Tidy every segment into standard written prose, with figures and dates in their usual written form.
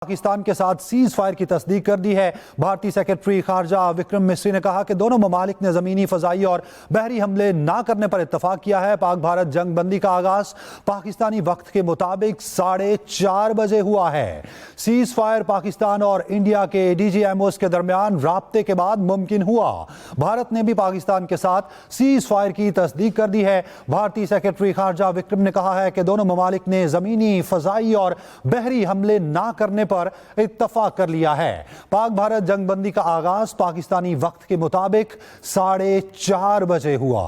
پاکستان کے ساتھ cease fire کی تصدیق کر دی ہے۔ بھارتی سیکرٹری خارجہ وکرم مسری نے کہا کہ دونوں ممالک نے زمینی، فضائی اور بحری حملے نہ کرنے پر اتفاق کیا ہے۔ پاک بھارت جنگ بندی کا آغاز پاکستانی وقت کے مطابق 4:30 بجے ہوا ہے۔ سیز فائر پاکستان اور انڈیا کے DGMOs کے درمیان رابطے کے بعد ممکن ہوا۔ بھارت نے بھی پاکستان کے ساتھ سیز فائر کی تصدیق کر دی ہے۔ بھارتی سیکرٹری خارجہ وکرم نے کہا ہے کہ دونوں ممالک نے زمینی، فضائی اور بحری حملے نہ کرنے پر اتفاق کر لیا ہے۔ پاک بھارت جنگ بندی کا آغاز پاکستانی وقت کے مطابق 4:30 بجے ہوا۔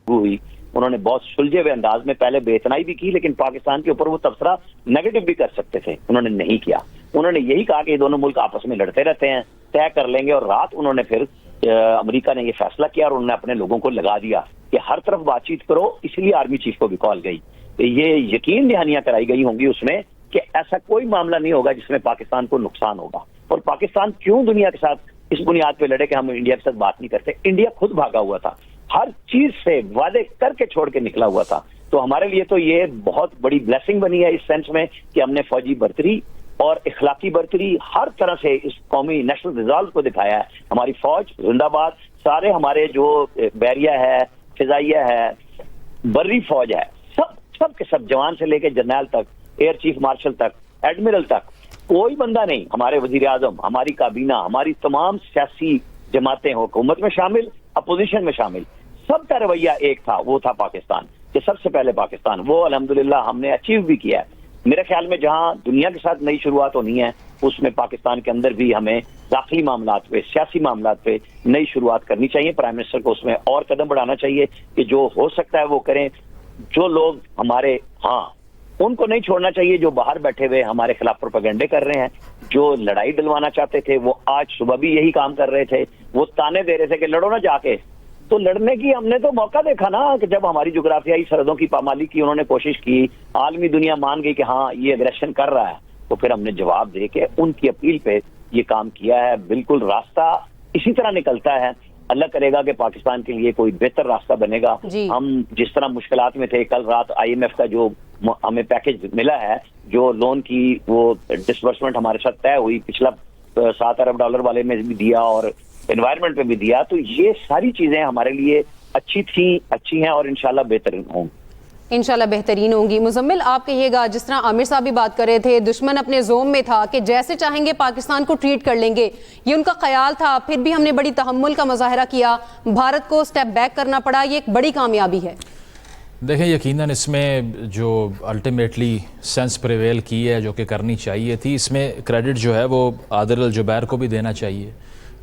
انہوں نے بہت سلجھے ہوئے انداز میں پہلے بے اعتنائی بھی کی، لیکن پاکستان کے اوپر وہ تبصرہ نیگیٹو بھی کر سکتے تھے، انہوں نے نہیں کیا۔ انہوں نے یہی کہا کہ یہ دونوں ملک آپس میں لڑتے رہتے ہیں، طے کر لیں گے، اور رات انہوں نے پھر امریکہ نے یہ فیصلہ کیا اور انہوں نے اپنے لوگوں کو لگا دیا کہ ہر طرف بات چیت کرو، اس لیے آرمی چیف کو بھی کال گئی۔ یہ یقین دہانیاں کرائی گئی ہوں گی اس میں کہ ایسا کوئی معاملہ نہیں ہوگا جس میں پاکستان کو نقصان ہوگا۔ اور پاکستان کیوں دنیا کے ساتھ اس بنیاد پہ لڑے کہ ہم انڈیا کے ساتھ بات نہیں کرتے؟ انڈیا خود بھاگا ہوا تھا، ہر چیز سے وعدے کر کے چھوڑ کے نکلا ہوا تھا۔ تو ہمارے لیے تو یہ بہت بڑی بلیسنگ بنی ہے اس سینس میں کہ ہم نے فوجی برتری اور اخلاقی برتری ہر طرح سے اس قومی نیشنل ریزالو کو دکھایا ہے۔ ہماری فوج زندہ باد، سارے ہمارے جو بحریہ ہے، فضائیہ ہے، بری فوج ہے، سب کے سب جوان سے لے کے جرنیل تک، ایئر چیف مارشل تک، ایڈمرل تک، کوئی بندہ نہیں، ہمارے وزیر اعظم، ہماری کابینہ، ہماری تمام سیاسی جماعتیں، حکومت میں شامل، اپوزیشن میں شامل، سب کا رویہ ایک تھا، وہ تھا پاکستان، کہ سب سے پہلے پاکستان۔ وہ الحمدللہ ہم نے اچیو بھی کیا ہے۔ میرے خیال میں جہاں دنیا کے ساتھ نئی شروعات ہونی ہے، اس میں پاکستان کے اندر بھی ہمیں داخلی معاملات پہ، سیاسی معاملات پہ نئی شروعات کرنی چاہیے۔ پرائم منسٹر کو اس میں اور قدم بڑھانا چاہیے کہ جو ہو سکتا ہے وہ کریں۔ جو لوگ ہمارے ان کو نہیں چھوڑنا چاہیے جو باہر بیٹھے ہوئے ہمارے خلاف پروپیگنڈے کر رہے ہیں، جو لڑائی دلوانا چاہتے تھے، وہ آج صبح بھی یہی کام کر رہے تھے، وہ تانے دے رہے تھے کہ لڑو نہ جا کے۔ تو لڑنے کی ہم نے تو موقع دیکھا نا، کہ جب ہماری جغرافیائی سرحدوں کی پامالی کی انہوں نے کوشش کی، عالمی دنیا مان گئی کہ ہاں یہ اگریشن کر رہا ہے، تو پھر ہم نے جواب دے کے ان کی اپیل پہ یہ کام کیا ہے۔ بالکل راستہ اسی طرح نکلتا ہے، اللہ کرے گا کہ پاکستان کے لیے کوئی بہتر راستہ بنے گا۔ ہم جس طرح مشکلات میں تھے، کل رات IMF کا جو ہمیں پیکج ملا ہے، جو لون کی وہ ڈسبرسمنٹ ہمارے ساتھ طے ہوئی، پچھلا $7 ارب والے میں بھی دیا اور انوائرمنٹ پہ بھی دیا، تو یہ ساری چیزیں ہمارے لیے اچھی ہیں اور انشاءاللہ بہتر ہوں گی، انشاءاللہ بہترین ہوں گی۔ مزمل، آپ کہیے گا، جس طرح عامر صاحب بھی بات کر رہے تھے، دشمن اپنے زوم میں تھا کہ جیسے چاہیں گے پاکستان کو ٹریٹ کر لیں گے، یہ ان کا خیال تھا، پھر بھی ہم نے بڑی تحمل کا مظاہرہ کیا، بھارت کو سٹیپ بیک کرنا پڑا، یہ ایک بڑی کامیابی ہے۔ دیکھیں، یقیناً اس میں جو الٹیمیٹلی سینس پریویل کی ہے، جو کہ کرنی چاہیے تھی، اس میں کریڈٹ جو ہے وہ عادل الجبیر کو بھی دینا چاہیے۔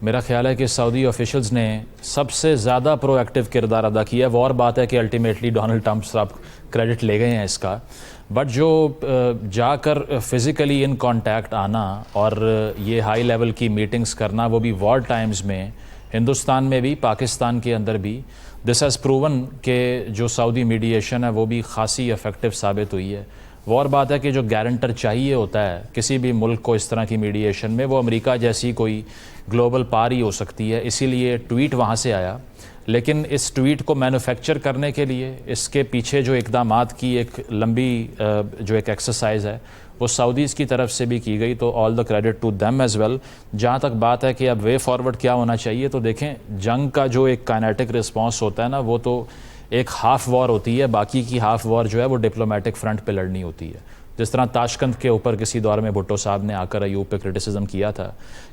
میرا خیال ہے کہ سعودی آفیشلز نے سب سے زیادہ پرو ایکٹیو کردار ادا کیا ہے۔ وہ اور بات ہے کہ الٹیمیٹلی ڈونلڈ ٹرمپ صاحب کریڈٹ لے گئے ہیں اس کا، بٹ جو جا کر فزیکلی ان کانٹیکٹ آنا اور یہ ہائی لیول کی میٹنگز کرنا، وہ بھی وار ٹائمز میں، ہندوستان میں بھی، پاکستان کے اندر بھی، دس ہیز پروون کہ جو سعودی میڈیشن ہے وہ بھی خاصی افیکٹو ثابت ہوئی ہے۔ وہ اور بات ہے کہ جو گارنٹر چاہیے ہوتا ہے کسی بھی ملک کو اس طرح کی میڈیشن میں، وہ امریکہ جیسی کوئی گلوبل پار ہی ہو سکتی ہے، اسی لیے ٹویٹ وہاں سے آیا۔ لیکن اس ٹویٹ کو مینوفیکچر کرنے کے لیے اس کے پیچھے جو اقدامات کی ایک لمبی جو ایک ایکسرسائز ہے، وہ سعودیز کی طرف سے بھی کی گئی، تو all the credit to them as well. جہاں تک بات ہے کہ اب وے فارورڈ کیا ہونا چاہیے، تو دیکھیں، جنگ کا جو ایک کائنیٹک رسپانس ہوتا ہے نا، وہ تو ایک ہاف وار ہوتی ہے، باقی کی ہاف وار جو ہے وہ ڈپلومیٹک فرنٹ پہ لڑنی ہوتی ہے۔ جس طرح تاشقند کے اوپر کسی دور میں بھٹو صاحب نے آ کر ایوب پہ کرٹیسزم کیا تھا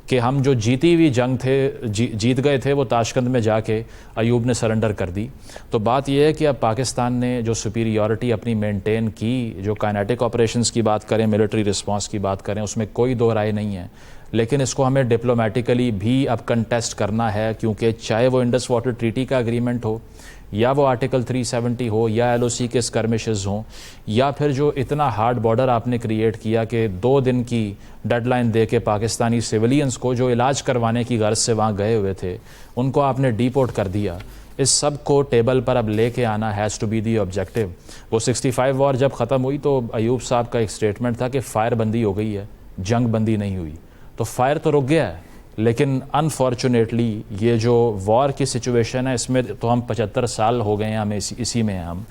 کہ ہم جو جیتی ہوئی جنگ تھے، جیت گئے تھے، وہ تاشقند میں جا کے ایوب نے سرنڈر کر دی۔ تو بات یہ ہے کہ اب پاکستان نے جو سپیریورٹی اپنی مینٹین کی، جو کائنیٹک آپریشنز کی بات کریں، ملٹری رسپانس کی بات کریں، اس میں کوئی دو رائے نہیں ہے، لیکن اس کو ہمیں ڈپلومیٹیکلی بھی اب کنٹیسٹ کرنا ہے، کیونکہ چاہے وہ انڈس واٹر ٹریٹی کا اگریمنٹ ہو، یا وہ آرٹیکل 370 ہو، یا LOC کے اسکرمشز ہوں، یا پھر جو اتنا ہارڈ بارڈر آپ نے کریٹ کیا کہ 2 دن کی ڈیڈ لائن دے کے پاکستانی سیولینز کو جو علاج کروانے کی غرض سے وہاں گئے ہوئے تھے، ان کو آپ نے ڈیپورٹ کر دیا۔ اس سب کو ٹیبل پر اب لے کے آنا has to be the objective. وہ 65 وار جب ختم ہوئی تو ایوب صاحب کا ایک سٹیٹمنٹ تھا کہ فائر بندی ہو گئی ہے، جنگ بندی نہیں ہوئی۔ تو فائر تو رک گیا ہے، لیکن انفارچونیٹلی یہ جو وار کی سچویشن ہے، اس میں تو ہم 75 سال ہو گئے ہیں، ہمیں اسی میں ہیں ہم،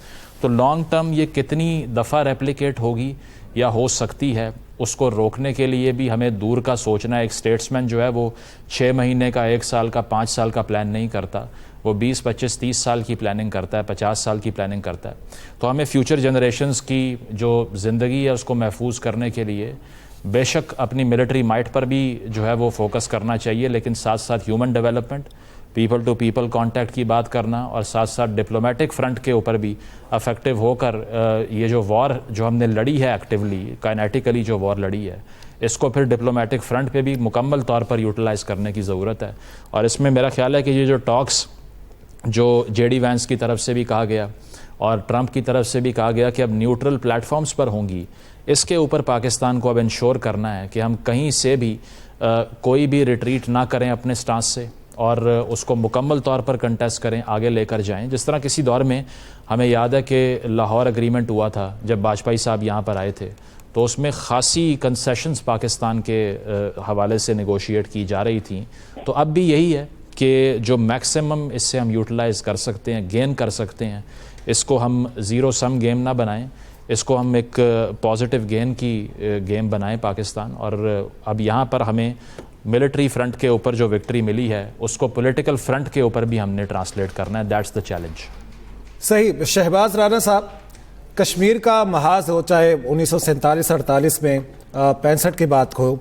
تو لانگ ٹرم یہ کتنی دفعہ ریپلیکیٹ ہوگی، یا ہو سکتی ہے، اس کو روکنے کے لیے بھی ہمیں دور کا سوچنا ہے۔ ایک سٹیٹسمین جو ہے وہ 6 مہینے کا، 1 سال کا، 5 سال کا پلان نہیں کرتا، وہ 20 25 30 سال کی پلاننگ کرتا ہے، 50 سال کی پلاننگ کرتا ہے۔ تو ہمیں فیوچر جنریشنز کی جو زندگی ہے اس کو محفوظ کرنے کے لیے بے شک اپنی ملٹری مائٹ پر بھی جو ہے وہ فوکس کرنا چاہیے، لیکن ساتھ ساتھ human development, people to people contact کی بات کرنا، اور ساتھ ساتھ ڈپلومیٹک فرنٹ کے اوپر بھی افیکٹو ہو کر یہ جو وار جو ہم نے لڑی ہے ایکٹیولی، کائنیٹیکلی جو وار لڑی ہے، اس کو پھر ڈپلومیٹک فرنٹ پہ بھی مکمل طور پر یوٹیلائز کرنے کی ضرورت ہے۔ اور اس میں میرا خیال ہے کہ یہ جو ٹاکس جو جے ڈی وینس کی طرف سے بھی کہا گیا اور ٹرمپ کی طرف سے بھی کہا گیا کہ اب نیوٹرل پلیٹ فارمز پر ہوں گی، اس کے اوپر پاکستان کو اب انشور کرنا ہے کہ ہم کہیں سے بھی کوئی بھی ریٹریٹ نہ کریں اپنے سٹانس سے، اور اس کو مکمل طور پر کنٹیسٹ کریں، آگے لے کر جائیں۔ جس طرح کسی دور میں ہمیں یاد ہے کہ لاہور اگریمنٹ ہوا تھا جب واجپئی صاحب یہاں پر آئے تھے، تو اس میں خاصی کنسیشنز پاکستان کے حوالے سے نیگوشیٹ کی جا رہی تھیں۔ تو اب بھی یہی ہے کہ جو میکسیمم اس سے ہم یوٹیلائز کر سکتے ہیں، گین کر سکتے ہیں، اس کو ہم زیرو سم گیم نہ بنائیں، اس کو ہم ایک پازیٹیو گین کی گیم بنائیں پاکستان۔ اور اب یہاں پر ہمیں ملٹری فرنٹ کے اوپر جو وکٹری ملی ہے اس کو پولیٹیکل فرنٹ کے اوپر بھی ہم نے ٹرانسلیٹ کرنا ہے، دیٹس دا چیلنج۔ صحیح۔ شہباز رانا صاحب، کشمیر کا محاذ ہو، چاہے 1947-48 میں 65 کی بات ہو،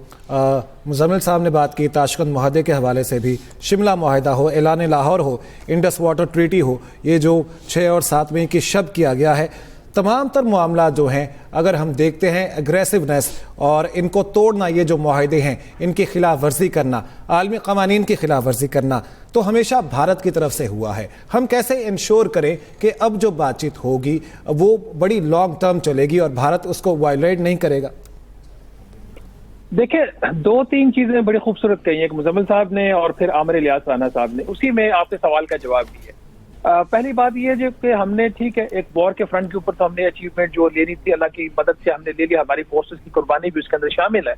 مزمل صاحب نے بات کی تاشقند معاہدے کے حوالے سے بھی، شملہ معاہدہ ہو، اعلان لاہور ہو، انڈس واٹر ٹریٹی ہو، یہ جو 6 اور 7 مئی کی شب کیا گیا ہے، تمام تر معاملات جو ہیں اگر ہم دیکھتے ہیں اگریسونیس اور ان کو توڑنا، یہ جو معاہدے ہیں ان کی خلاف ورزی کرنا، عالمی قوانین کی خلاف ورزی کرنا، تو ہمیشہ بھارت کی طرف سے ہوا ہے۔ ہم کیسے انشور کریں کہ اب جو بات چیت ہوگی وہ بڑی لانگ ٹرم چلے گی اور بھارت اس کو وائلیٹ نہیں کرے گا؟ دیکھیں، 2-3 چیزیں بڑی خوبصورت کہی ہیں کہ مزمل صاحب نے اور پھر عامر الیاس رانا صاحب نے، اسی میں آپ کے سوال کا جواب بھی ہے۔ پہلی بات یہ ہے کہ ہم نے ٹھیک ہے ایک وار کے فرنٹ کے اوپر تو ہم نے اچیومنٹ جو لینی تھی اللہ کی مدد سے ہم نے لے لی، ہماری فورسز کی قربانی بھی اس کے اندر شامل ہے۔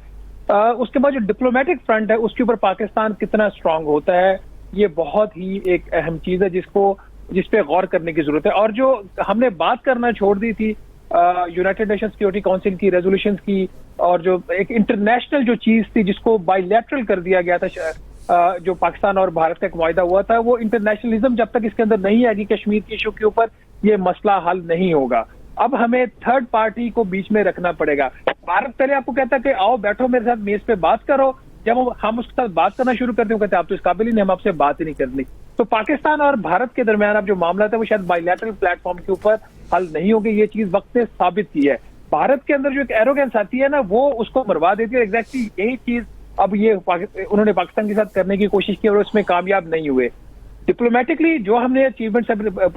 اس کے بعد جو ڈپلومیٹک فرنٹ ہے اس کے اوپر پاکستان کتنا اسٹرانگ ہوتا ہے، یہ بہت ہی ایک اہم چیز ہے جس پہ غور کرنے کی ضرورت ہے۔ اور جو ہم نے بات کرنا چھوڑ دی تھی یونائٹڈ نیشن سیکورٹی کونسل کی ریزولوشنز کی، اور جو ایک انٹرنیشنل جو چیز تھی جس کو بائی لیٹرل کر دیا گیا تھا، جو پاکستان اور بھارت کا ایک معاہدہ ہوا تھا، وہ انٹرنیشنلزم جب تک اس کے اندر نہیں آئے گی کشمیر کے ایشو کے اوپر، یہ مسئلہ حل نہیں ہوگا۔ اب ہمیں تھرڈ پارٹی کو بیچ میں رکھنا پڑے گا۔ بھارت پہلے آپ کو کہتا ہے کہ آؤ بیٹھو میرے ساتھ میز پہ بات کرو، جب ہم اس کے ساتھ بات کرنا شروع کرتے ہیں کہتے ہیں آپ تو اس قابل ہی نہیں، ہم آپ سے بات ہی نہیں کرنی۔ تو پاکستان اور بھارت کے درمیان اب جو معاملہ تھا وہ شاید بائی لیٹرل پلیٹ فارم کے اوپر حل نہیں ہوگی، یہ چیز وقت نے ثابت کی ہے۔ بھارت کے اندر جو ایک ایروگینس آتی ہے نا، وہ اس کو مروا دیتی ہے۔ ایگزیکٹلی یہی چیز اب یہ انہوں نے پاکستان کے ساتھ کرنے کی کوشش کی اور اس میں کامیاب نہیں ہوئے۔ ڈپلومیٹکلی جو ہم نے اچیومنٹس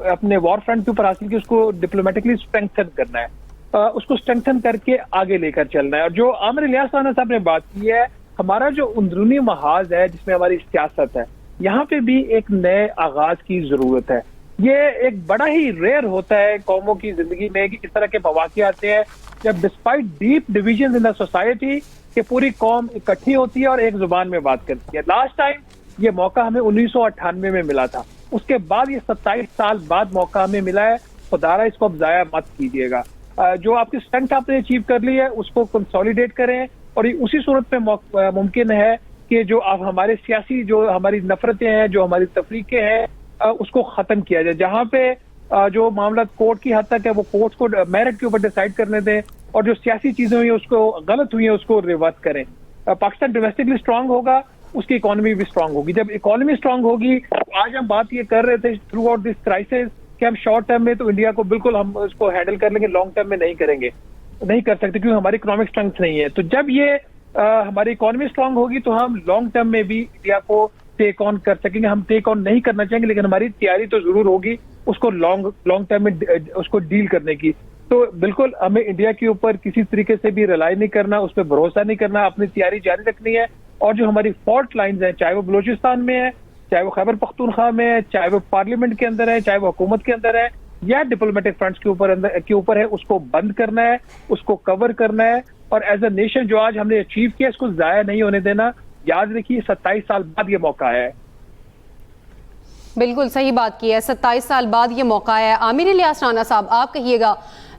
اپنے وار فرنٹ کے اوپر حاصل کی، اس کو ڈپلومیٹکلی اسٹرینگتھن کرنا ہے، اس کو اسٹرینگتھن کر کے آگے لے کر چلنا ہے۔ اور جو عامر الیاس رانا صاحب نے بات کی ہے، ہمارا جو اندرونی محاذ ہے جس میں ہماری سیاست ہے، یہاں پہ بھی ایک نئے آغاز کی ضرورت ہے۔ یہ ایک بڑا ہی ریئر ہوتا ہے قوموں کی زندگی میں کہ اس طرح کے مواقع آتے ہیں جب despite deep divisions in the society کہ پوری قوم اکٹھی ہوتی ہے اور ایک زبان میں بات کرتی ہے۔ لاسٹ ٹائم یہ موقع ہمیں 1998 میں ملا تھا، اس کے بعد یہ 27 سال بعد موقع ہمیں ملا ہے۔ خدارا اس کو اب ضائع مت کیجیے گا۔ جو آپ کی اسٹرینتھ آپ نے اچیو کر لی ہے اس کو کنسولیڈیٹ کریں، اور اسی صورت میں ممکن ہے کہ جو اب ہمارے سیاسی جو ہماری نفرتیں ہیں، جو ہماری تفریقیں ہیں، اس کو ختم کیا جائے۔ جہاں پہ جو معاملات کورٹ کی حد تک ہے وہ کورٹ کو میرٹ کے اوپر ڈیسائیڈ کرنے دیں، اور جو سیاسی چیزیں ہوئی ہیں اس کو غلط ہوئی ہیں اس کو ریورس کریں۔ پاکستان ڈومیسٹکلی اسٹرانگ ہوگا، اس کی اکانومی بھی اسٹرانگ ہوگی۔ جب اکانومی اسٹرانگ ہوگی، آج ہم بات یہ کر رہے تھے تھرو آؤٹ دس کرائسس کہ ہم شارٹ ٹرم میں تو انڈیا کو بالکل ہم اس کو ہینڈل کر لیں گے، لانگ ٹرم میں نہیں کریں گے، نہیں کر سکتے کیونکہ ہماری اکنامک اسٹرینتھ نہیں ہے۔ تو جب یہ ہماری اکانومی اسٹرانگ ہوگی تو ہم لانگ ٹرم میں بھی انڈیا کو ٹیک آن کر سکیں گے۔ ہم ٹیک آن نہیں کرنا چاہیں گے لیکن ہماری تیاری تو ضرور ہوگی اس کو لانگ ٹرم میں اس کو ڈیل کرنے کی۔ تو بالکل ہمیں انڈیا کے اوپر کسی طریقے سے بھی ریلائی نہیں کرنا، اس پہ بھروسہ نہیں کرنا، اپنی تیاری جاری رکھنی ہے۔ اور جو ہماری فالٹ لائنز ہیں، چاہے وہ بلوچستان میں ہے، چاہے وہ خیبر پختونخوا میں ہے، چاہے وہ پارلیمنٹ کے اندر ہے، چاہے وہ حکومت کے اندر ہے یا ڈپلومیٹک فرنٹس کے اوپر ہے، اس کو بند کرنا ہے، اس کو کور کرنا ہے، اور ایز اے نیشن جو آج ہم نے اچیو کیا اس کو ضائع نہیں ہونے دینا۔ یاد رکھیے 27 سال بعد یہ موقع ہے۔ بالکل صحیح بات کی ہے، 27 سال بعد یہ موقع ہے۔ عامر الیاس رانا صاحب آپ کہیے گا،